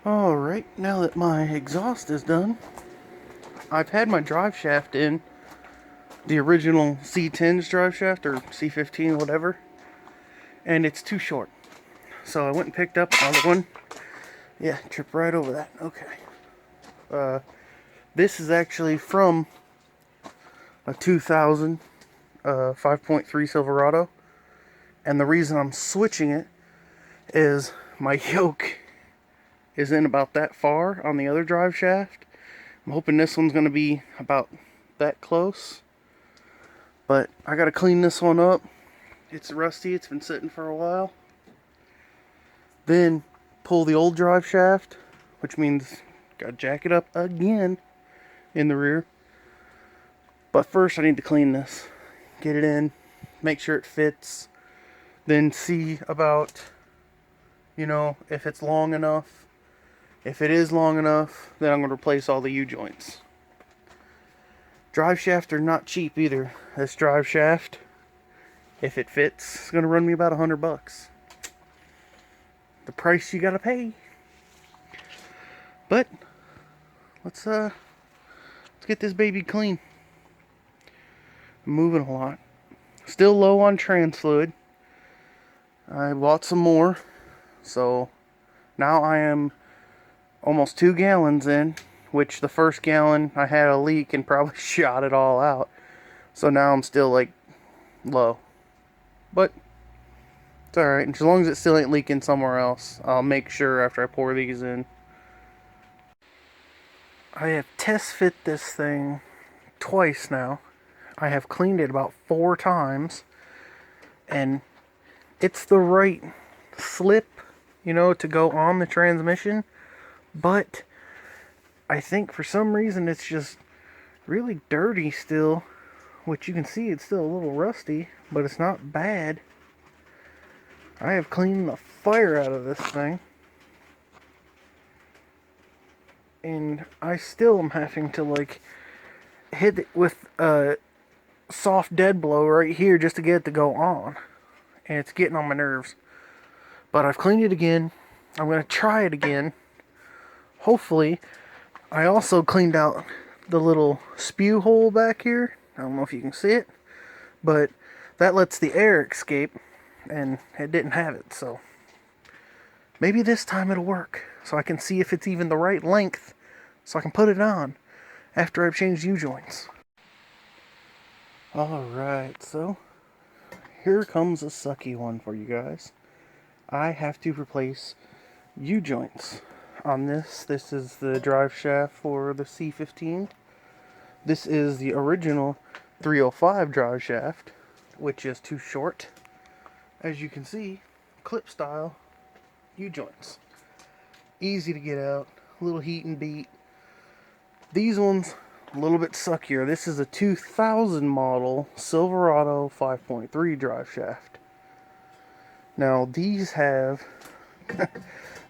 Alright, now that my exhaust is done, I've had my drive shaft in, the original C10's drive shaft, or C15, whatever, and it's too short. So I went and picked up another one. Yeah, trip right over that. Okay. This is actually from a 2000 5.3 Silverado, and the reason I'm switching it is my yoke is in about that far on the other drive shaft. I'm hoping this one's going to be about that close. But I got to clean this one up. It's rusty. It's been sitting for a while. Then pull the old drive shaft, which means got to jack it up again in the rear. But first I need to clean this. Get it in. Make sure it fits. Then see about, if it's long enough. If it is long enough, then I'm going to replace all the U-joints. Drive shafts are not cheap either. This drive shaft, if it fits, is going to run me about $100. The price you gotta pay. But let's get this baby clean. I'm moving a lot. Still low on trans fluid. I bought some more, so now I am almost 2 gallons in, which the first gallon I had a leak and probably shot it all out. So now I'm still like low. But it's alright. As long as it still ain't leaking somewhere else, I'll make sure after I pour these in. I have test fit this thing twice now. I have cleaned it about 4 times. And it's the right slip, to go on the transmission. But I think for some reason it's just really dirty still. Which you can see it's still a little rusty, but it's not bad. I have cleaned the fire out of this thing. And I still am having to hit it with a soft dead blow right here just to get it to go on. And it's getting on my nerves. But I've cleaned it again. I'm going to try it again. Hopefully. I also cleaned out the little spew hole back here. I don't know if you can see it. But that lets the air escape. And it didn't have it. So maybe this time it'll work. So I can see if it's even the right length. So I can put it on after I've changed U-joints. Alright, so here comes a sucky one for you guys. I have to replace U-joints on this. This is the drive shaft for the C15. This is the original 305 drive shaft, which is too short. As you can see, clip style U-joints. Easy to get out, a little heat and beat. These ones, a little bit suckier. This is a 2000 model Silverado 5.3 drive shaft. Now, these have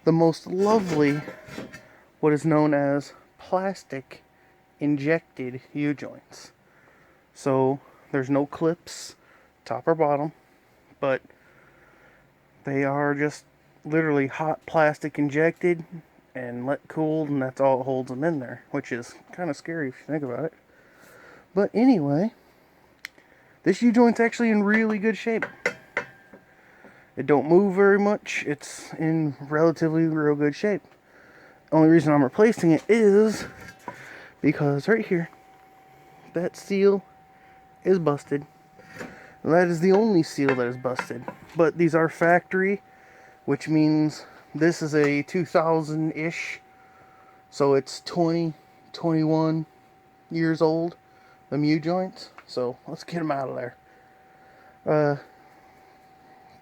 the most lovely, what is known as plastic injected U-joints. So, there's no clips, top or bottom, but they are just literally hot plastic injected and let cooled, and that's all it holds them in there, which is kind of scary if you think about it. But anyway, this U-joint's actually in really good shape. It don't move very much. It's in relatively real good shape. Only reason I'm replacing it is because right here, that seal is busted. That is the only seal that is busted. But these are factory, which means this is a 2000-ish. So it's 20, 21 years old, the U-joints. So let's get them out of there. The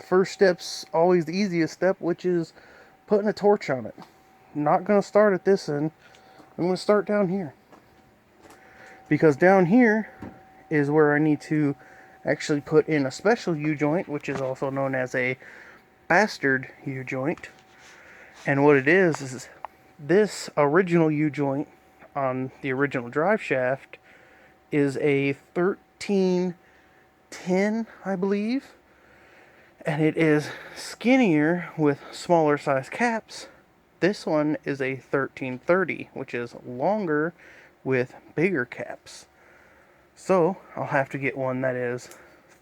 first step's always the easiest step, which is putting a torch on it. I'm not going to start at this end. I'm going to start down here. Because down here is where I need to actually put in a special U-joint, which is also known as a bastard U-joint. And what it is this original U-joint on the original drive shaft is a 1310, I believe. And it is skinnier with smaller size caps This one is a 1330, which is longer with bigger caps. So I'll have to get one that is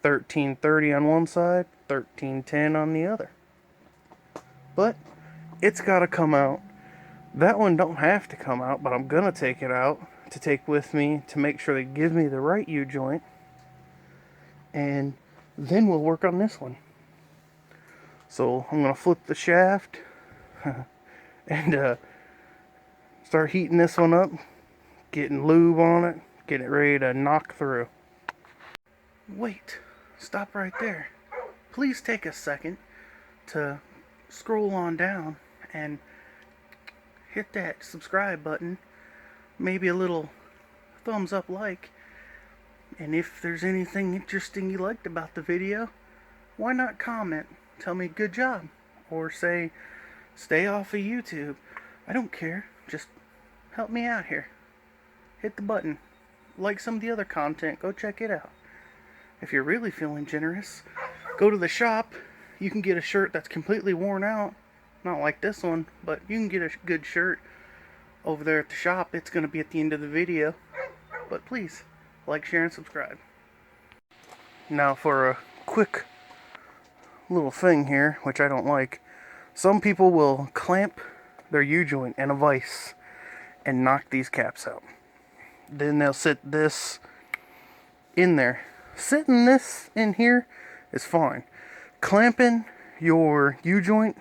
1330 on one side, 1310 on the other. But it's got to come out. That one don't have to come out, but I'm going to take it out to take with me to make sure they give me the right U-joint. And then we'll work on this one. So I'm going to flip the shaft and start heating this one up, getting lube on it, getting it ready to knock through. Wait, stop right there. Please take a second to scroll on down and hit that subscribe button, maybe a little thumbs up like, and if there's anything interesting you liked about the video, why not comment, tell me good job, or say stay off of YouTube. I don't care, just help me out here. Hit the button, like some of the other content, go check it out. If you're really feeling generous, go to the shop. You can get a shirt that's completely worn out, not like this one, but you can get a good shirt over there at the shop. It's going to be at the end of the video, but please like, share, and subscribe. Now for a quick little thing here, which I don't like. Some people will clamp their U-joint in a vise and knock these caps out. Then they'll sit this in there. Sitting this in here is fine. Clamping your U-joint,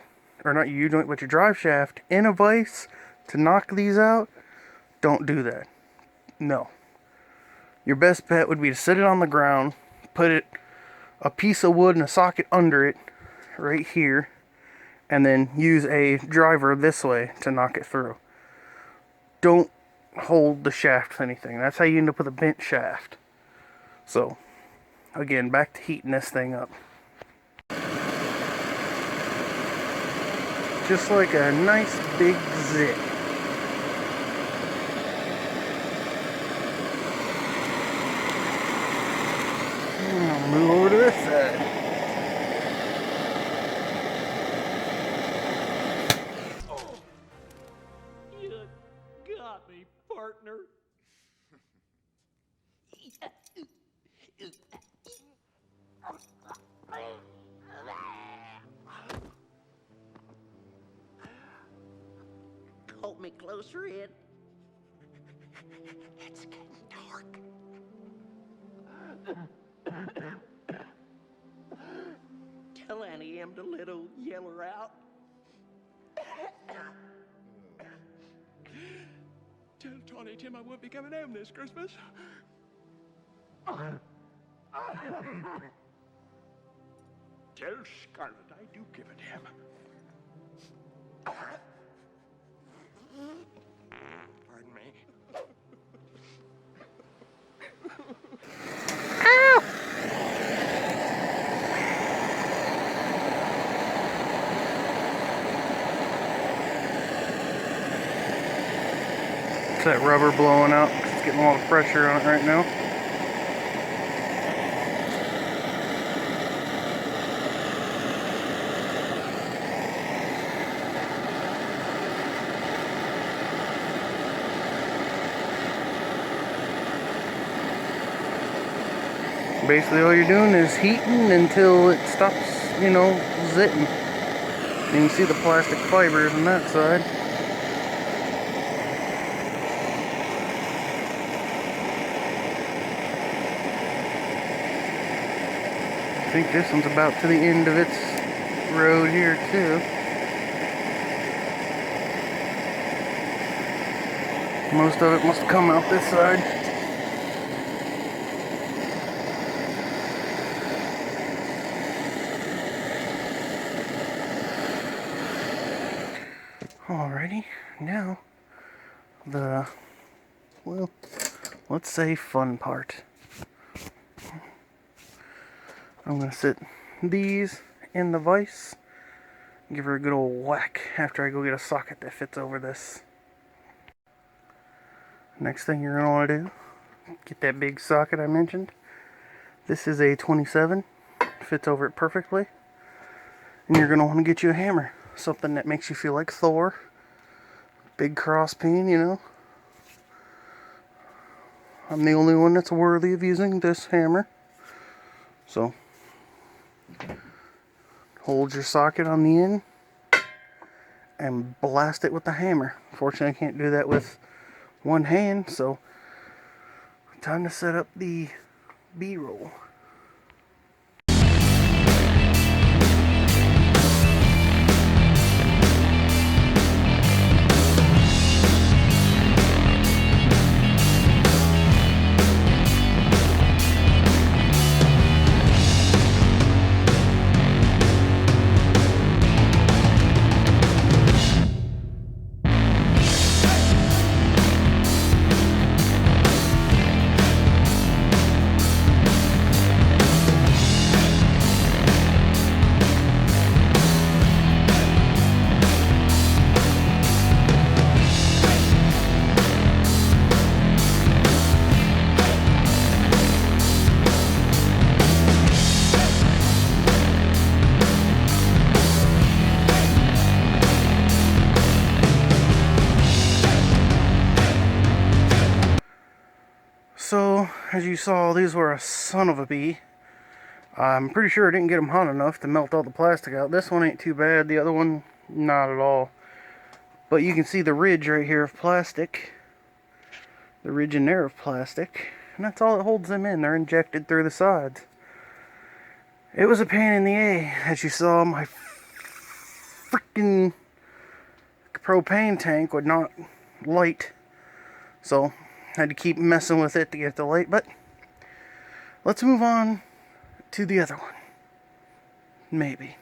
or not your U-joint, but your drive shaft in a vise to knock these out, don't do that. No. Your best bet would be to sit it on the ground, put a piece of wood and a socket under it, right here, and then use a driver this way to knock it through. Don't hold the shaft with anything. That's how you end up with a bent shaft. So, again, back to heating this thing up. Just like a nice big zit. I'll move over to this side. Oh, you got me, partner. Hold me closer in. It's getting dark. Tell Annie M to let old Yeller out. Tell Tawny Tim I won't be coming home this Christmas. Tell Scarlett I do give a damn. Pardon me. It's that rubber blowing out. It's getting a lot of pressure on it right now. Basically all you're doing is heating until it stops, zitting. You can see the plastic fibers on that side. I think this one's about to the end of its road here too. Most of it must come out this side. Alrighty, now let's say fun part. I'm going to sit these in the vise, give her a good old whack after I go get a socket that fits over this. Next thing you're going to want to do, get that big socket I mentioned. This is a 27, fits over it perfectly. And you're going to want to get you a hammer, something that makes you feel like Thor, Big cross peen, you know. I'm the only one that's worthy of using this hammer. So, hold your socket on the end and blast it with the hammer. Fortunately, I can't do that with one hand, so time to set up the B-roll. So, as you saw, these were a son of a bee. I'm pretty sure I didn't get them hot enough to melt all the plastic out. This one ain't too bad, the other one, not at all. But you can see the ridge right here of plastic. The ridge in there of plastic. And that's all that holds them in. They're injected through the sides. It was a pain in the A. As you saw, my freaking propane tank would not light. So, I had to keep messing with it to get the light. But, let's move on to the other one. Maybe.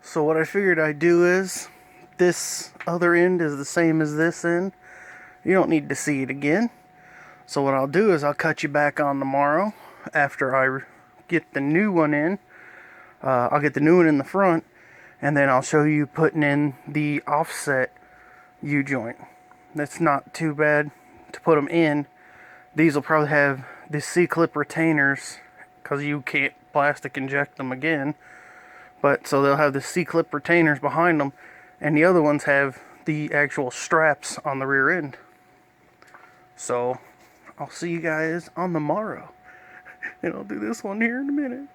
So what I figured I'd do is, this other end is the same as this end. You don't need to see it again. So what I'll do is I'll cut you back on tomorrow after I get the new one in. I'll get the new one in the front, and then I'll show you putting in the offset U-joint. That's not too bad to put them in. These will probably have the C-clip retainers, because you can't plastic inject them again. But so they'll have the C-clip retainers behind them, and the other ones have the actual straps on the rear end. So I'll see you guys on the morrow, and I'll do this one here in a minute.